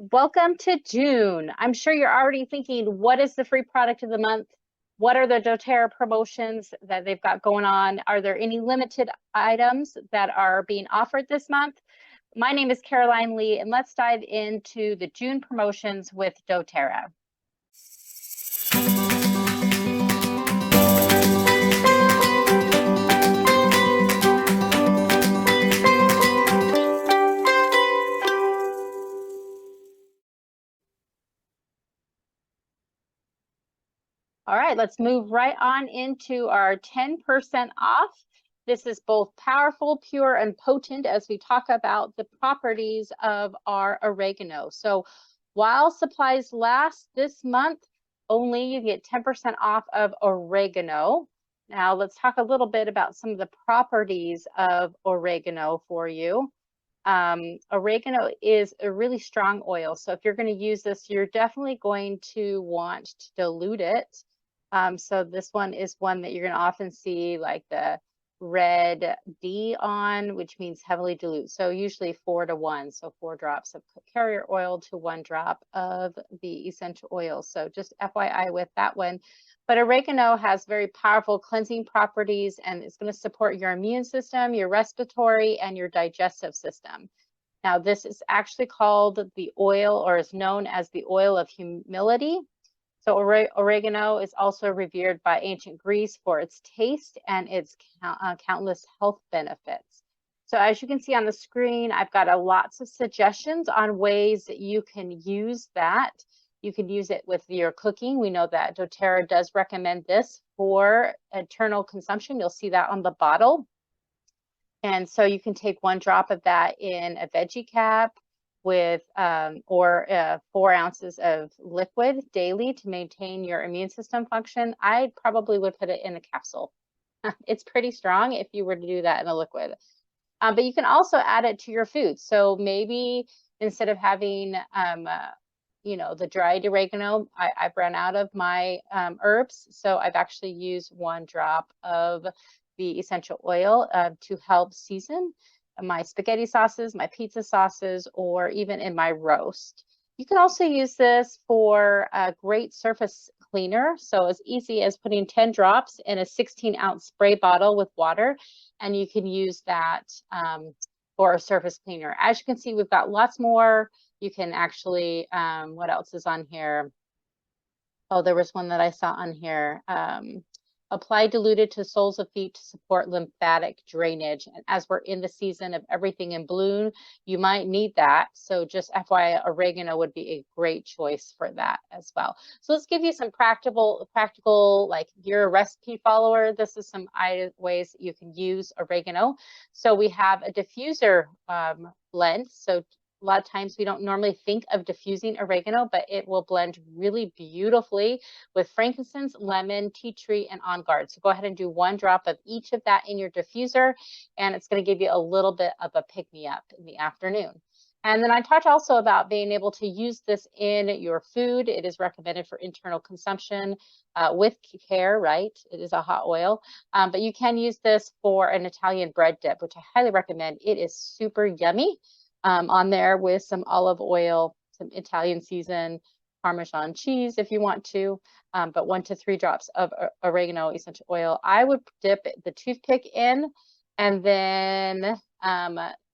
Welcome to June. I'm sure you're already thinking, what is the free product of the month? What are the doTERRA promotions that they've got going on? Are there any limited items that are being offered this month? My name is Caroline Lee, and let's dive into the June promotions with doTERRA. All right, let's move right on into our 10% off. This is both powerful, pure, and potent as we talk about the properties of our oregano. So while supplies last this month, only you get 10% off of oregano. Now let's talk a little bit about some of the properties of oregano for you. Oregano is a really strong oil. So if you're going to use this, you're definitely going to want to dilute it. So this one is one that you're going to often see like the red D on, which means heavily dilute. So usually 4 to 1. So 4 drops of carrier oil to 1 drop of the essential oil. So just FYI with that one. But oregano has very powerful cleansing properties, and it's going to support your immune system, your respiratory, and your digestive system. Now, this is actually called the oil, or is known as the oil of humility. So oregano is also revered by ancient Greece for its taste and its countless health benefits. So as you can see on the screen, I've got lots of suggestions on ways that you can use that. You can use it with your cooking. We know that doTERRA does recommend this for internal consumption. You'll see that on the bottle. And so you can take 1 drop of that in a veggie cap with 4 ounces of liquid daily to maintain your immune system function. I probably would put it in a capsule. It's pretty strong if you were to do that in a liquid. But you can also add it to your food. So maybe instead of having the dried oregano, I've run out of my herbs. So I've actually used 1 drop of the essential oil to help season my spaghetti sauces, my pizza sauces, or even in my roast. You can also use this for a great surface cleaner. So as easy as putting 10 drops in a 16-ounce spray bottle with water, and you can use that for a surface cleaner. As you can see, we've got lots more. You can actually, what else is on here? Oh, there was one that I saw on here. Apply diluted to soles of feet to support lymphatic drainage. And as we're in the season of everything in bloom, you might need that. So just FYI, oregano would be a great choice for that as well. So let's give you some practical, like you're a recipe follower. This is some ways that you can use oregano. So we have a diffuser blend. So a lot of times we don't normally think of diffusing oregano, but it will blend really beautifully with frankincense, lemon, tea tree, and on guard. So go ahead and do 1 drop of each of that in your diffuser, and it's going to give you a little bit of a pick-me-up in the afternoon. And then I talked also about being able to use this in your food. It is recommended for internal consumption with care, right? It is a hot oil, but you can use this for an Italian bread dip, which I highly recommend. It is super yummy. On there with some olive oil, some Italian seasoned Parmesan cheese if you want to, but 1 to 3 drops of oregano essential oil. I would dip the toothpick in and then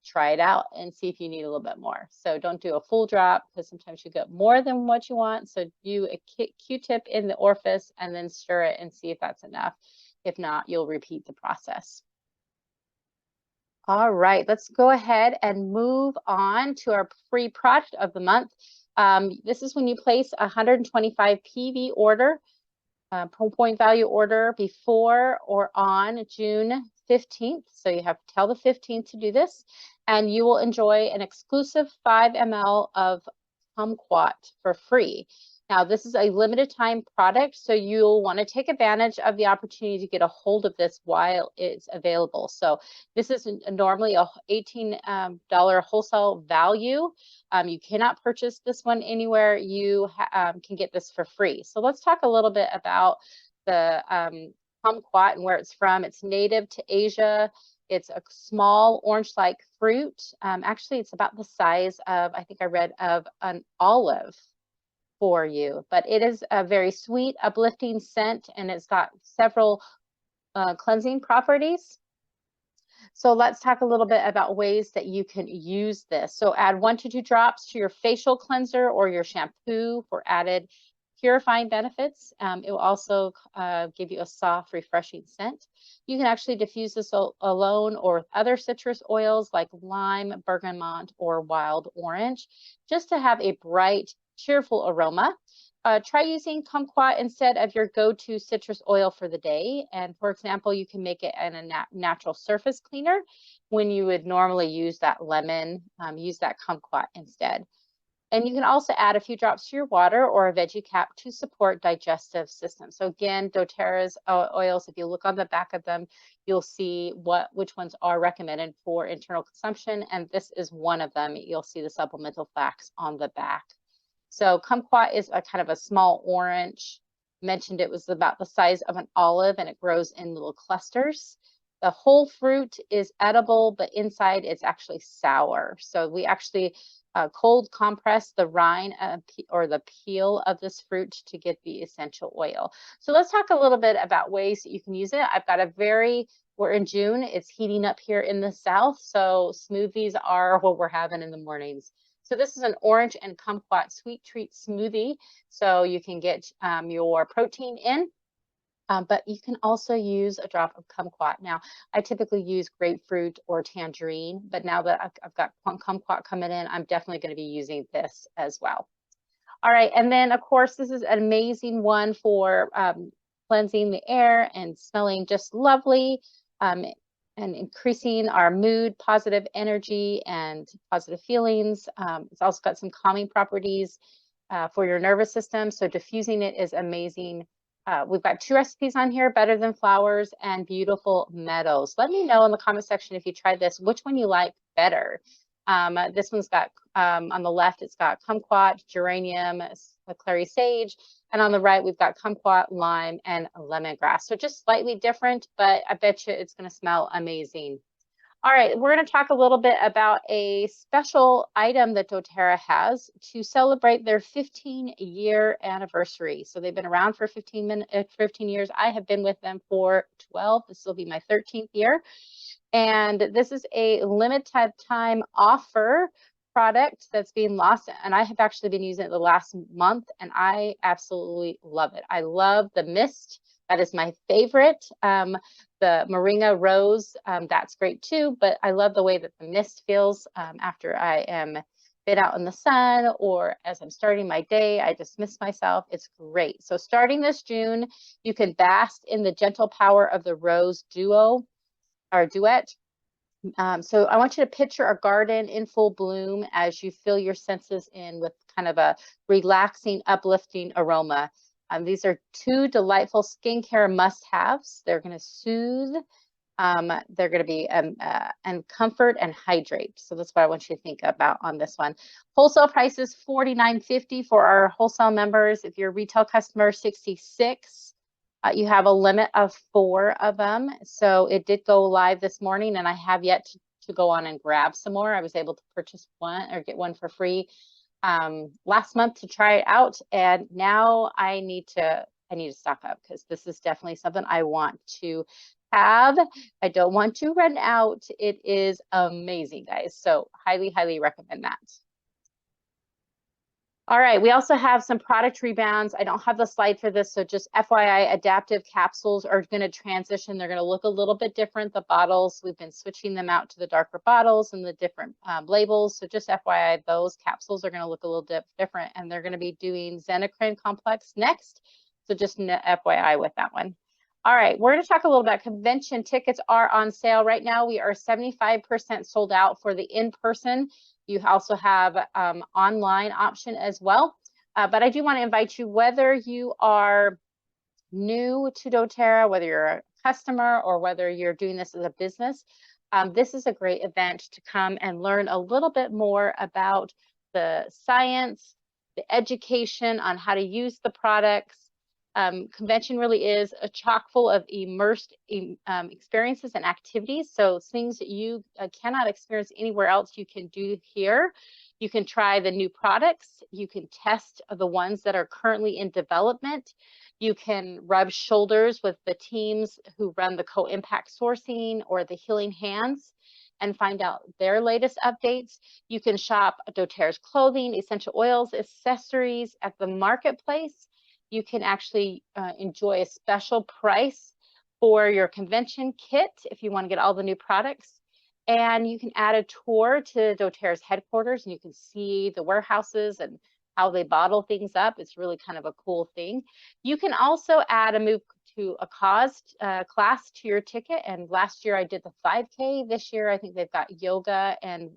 try it out and see if you need a little bit more. So don't do a full drop because sometimes you get more than what you want. So do a Q-tip in the orifice and then stir it and see if that's enough. If not, you'll repeat the process. All right, let's go ahead and move on to our free product of the month. This is when you place a 125 PV order, point value order before or on June 15th. So you have till the 15th to do this, and you will enjoy an exclusive 5 ml of Kumquat for free. Now, this is a limited time product, so you'll want to take advantage of the opportunity to get a hold of this while it's available. So this is normally a $18 wholesale value. You cannot purchase this one anywhere. You can get this for free. So let's talk a little bit about the Kumquat and where it's from. It's native to Asia. It's a small orange-like fruit. Actually, it's about the size of, I think I read, of an olive for you, but it is a very sweet, uplifting scent, and it's got several cleansing properties. So let's talk a little bit about ways that you can use this. So add 1 to 2 drops to your facial cleanser or your shampoo for added purifying benefits. It will also give you a soft, refreshing scent. You can actually diffuse this alone or with other citrus oils like lime, bergamot, or wild orange, just to have a bright, cheerful aroma. Try using kumquat instead of your go-to citrus oil for the day. And for example, you can make it in a natural surface cleaner when you would normally use that lemon, use that kumquat instead. And you can also add a few drops to your water or a veggie cap to support digestive system. So again, doTERRA's oils, if you look on the back of them, you'll see which ones are recommended for internal consumption. And this is one of them. You'll see the supplemental facts on the back. So kumquat is a kind of a small orange. Mentioned it was about the size of an olive and it grows in little clusters. The whole fruit is edible, but inside it's actually sour. So we actually cold compress the rind or the peel of this fruit to get the essential oil. So let's talk a little bit about ways that you can use it. I've got we're in June, it's heating up here in the South. So smoothies are what we're having in the mornings. So this is an orange and kumquat sweet treat smoothie. So you can get your protein in, but you can also use a drop of kumquat. Now, I typically use grapefruit or tangerine, but now that I've got kumquat coming in, I'm definitely going to be using this as well. All right, and then of course, this is an amazing one for cleansing the air and smelling just lovely. And increasing our mood, positive energy, and positive feelings. It's also got some calming properties for your nervous system. So diffusing it is amazing. We've got 2 recipes on here, Better Than Flowers and Beautiful Meadows. Let me know in the comment section if you tried this, which one you like better. This one's got, on the left, it's got kumquat, geranium, clary sage, and on the right, we've got kumquat, lime, and lemongrass. So just slightly different, but I bet you it's going to smell amazing. All right, we're going to talk a little bit about a special item that doTERRA has to celebrate their 15-year anniversary. So they've been around for 15 years. I have been with them for 12. This will be my 13th year. And this is a limited time offer product that's being lost. And I have actually been using it the last month and I absolutely love it. I love the mist. That is my favorite. The Moringa Rose, that's great too, but I love the way that the mist feels after I am been out in the sun or as I'm starting my day. I just miss myself. It's great. So starting this June, you can bask in the gentle power of the Rose Duo or Duet. So I want you to picture a garden in full bloom as you fill your senses in with kind of a relaxing, uplifting aroma. These are 2 delightful skincare must-haves. They're going to soothe, they're going to be and comfort and hydrate. So that's what I want you to think about on this one. Wholesale price is $49.50 for our wholesale members. If you're a retail customer, $66. You have a limit of 4 of them. So it did go live this morning and I have yet to go on and grab some more. I was able to purchase one or get one for free last month to try it out. And now I need to stock up because this is definitely something I want to have. I don't want to run out. It is amazing, guys. So highly, highly recommend that. All right, we also have some product rebounds. I don't have the slide for this, so just FYI, adaptive capsules are going to transition. They're going to look a little bit different. The bottles, we've been switching them out to the darker bottles and the different labels. So just FYI, those capsules are going to look a little different, and they're going to be doing Xenocrine complex next. So just FYI with that one. All right, we're going to talk a little about convention tickets are on sale right now. We are 75% sold out for the in-person. You also have online option as well. But I do want to invite you, whether you are new to doTERRA, whether you're a customer or whether you're doing this as a business, this is a great event to come and learn a little bit more about the science, the education on how to use the products, Convention really is a chock full of immersed experiences and activities. So things that you cannot experience anywhere else, you can do here. You can try the new products. You can test the ones that are currently in development. You can rub shoulders with the teams who run the co-impact sourcing or the healing hands and find out their latest updates. You can shop doTERRA's clothing, essential oils, accessories at the marketplace. You can actually enjoy a special price for your convention kit if you want to get all the new products. And you can add a tour to doTERRA's headquarters, and you can see the warehouses and how they bottle things up. It's really kind of a cool thing. You can also add a move to a class to your ticket. And last year I did the 5K. This year I think they've got yoga and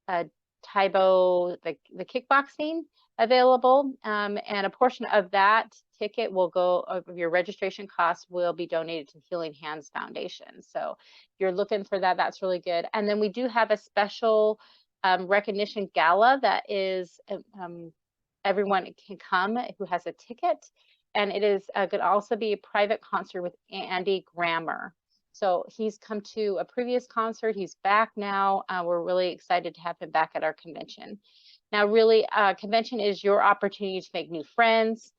Taibo, the kickboxing available, and a portion of that ticket will go, of your registration costs will be donated to Healing Hands Foundation. So if you're looking for that, that's really good. And then we do have a special recognition gala that is everyone can come who has a ticket, and it is could also be a private concert with Andy Grammer. So he's come to a previous concert. He's back now. We're really excited to have him back at our convention. Now, really, convention is your opportunity to make new friends,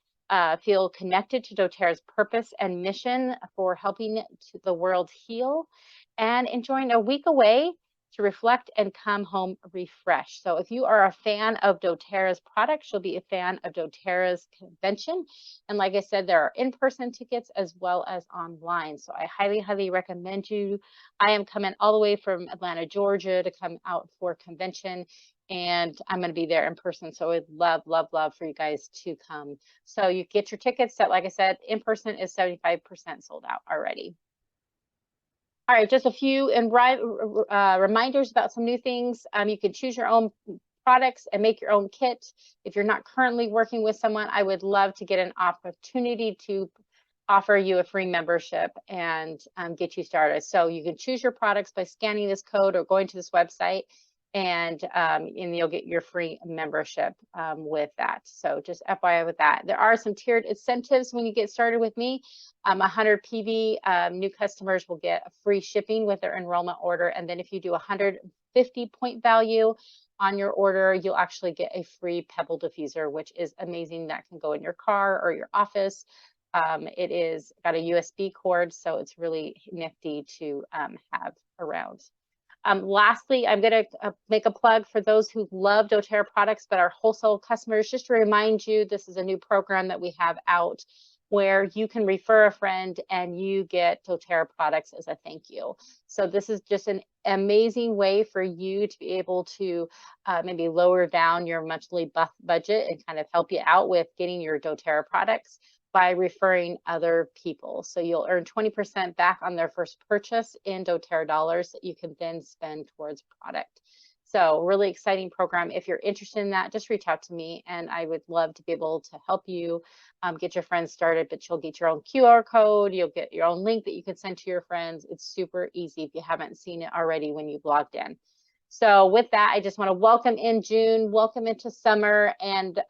feel connected to doTERRA's purpose and mission for helping the world heal, and enjoying a week away to reflect and come home refreshed. So if you are a fan of doTERRA's products, you'll be a fan of doTERRA's convention. And like I said, there are in-person tickets as well as online. So I highly, highly recommend you. I am coming all the way from Atlanta, Georgia to come out for convention, and I'm going to be there in person. So I'd love, love, love for you guys to come. So you get your tickets that, like I said, in person is 75% sold out already. All right, just a few reminders about some new things. You can choose your own products and make your own kit. If you're not currently working with someone, I would love to get an opportunity to offer you a free membership and get you started. So you can choose your products by scanning this code or going to this website, and you'll get your free membership with that. So just FYI with that. There are some tiered incentives when you get started with me. 100 PV, new customers will get free shipping with their enrollment order. And then if you do 150 point value on your order, you'll actually get a free pebble diffuser, which is amazing. That can go in your car or your office. It is got a USB cord, so it's really nifty to have around. Lastly, I'm going to make a plug for those who love doTERRA products but are wholesale customers. Just to remind you, this is a new program that we have out where you can refer a friend and you get doTERRA products as a thank you. So this is just an amazing way for you to be able to maybe lower down your monthly budget and kind of help you out with getting your doTERRA products by referring other people. So you'll earn 20% back on their first purchase in doTERRA dollars that you can then spend towards product. So really exciting program. If you're interested in that, just reach out to me and I would love to be able to help you get your friends started, but you'll get your own QR code. You'll get your own link that you can send to your friends. It's super easy if you haven't seen it already when you've logged in. So with that, I just want to welcome in June, welcome into summer, and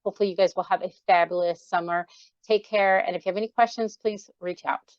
hopefully you guys will have a fabulous summer. Take care. And if you have any questions, please reach out.